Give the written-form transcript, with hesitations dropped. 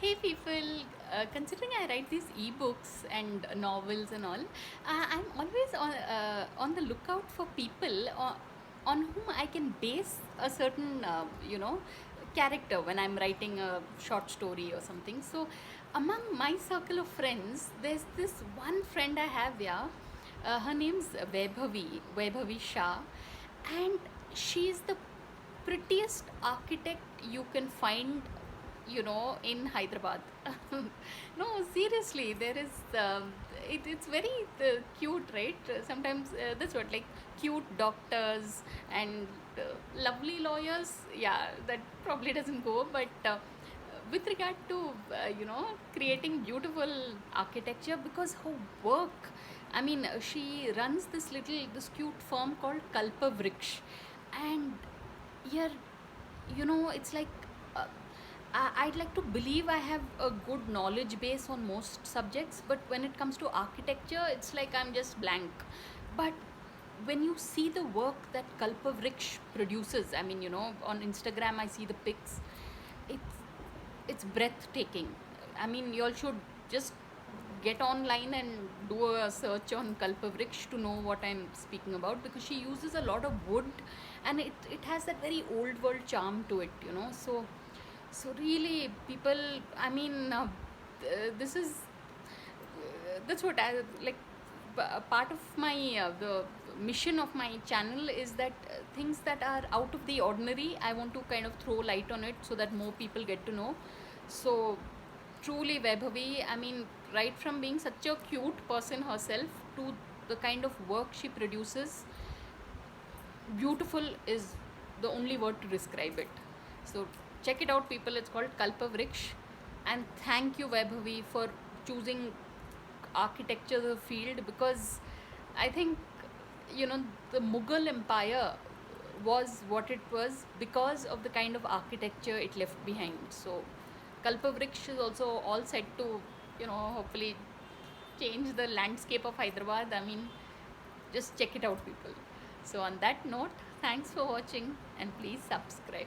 Hey people, considering I write these ebooks and novels and all, I'm always on the lookout for people on whom I can base a certain, character when I'm writing a short story or something. So, among my circle of friends, there's this one friend I have, yeah. Her name's Vaibhavi Shah, and she's the prettiest architect you can find, in Hyderabad. No, seriously, there is it's very cute, right? Sometimes that's what, like, cute doctors and lovely lawyers. Yeah, that probably doesn't go, but with regard to creating beautiful architecture, because her work, I mean, she runs this cute firm called Kalpavriksh. And here, it's like, uh, I'd like to believe I have a good knowledge base on most subjects, but when it comes to architecture, it's like I'm just blank. But when you see the work that Kalpavriksh produces, I mean, on Instagram, I see the pics. It's it's breathtaking. I mean, you all should just get online and do a search on Kalpavriksh to know what I'm speaking about, because she uses a lot of wood, and it has that very old world charm to it. So really, people, I mean, this is that's what I like. A part of my the mission of my channel is that things that are out of the ordinary, I want to kind of throw light on it so that more people get to know. So truly, Vaibhavi, I mean, right from being such a cute person herself to the kind of work she produces, beautiful is the only word to describe it. So check it out, people. It's called Kalpavriksh. And thank you, Vaibhavi, for choosing architecture as a field, because I think, the Mughal Empire was what it was because of the kind of architecture it left behind. So Kalpavriksh is also all set to, hopefully change the landscape of Hyderabad. I mean, just check it out, people. So, on that note, thanks for watching and please subscribe.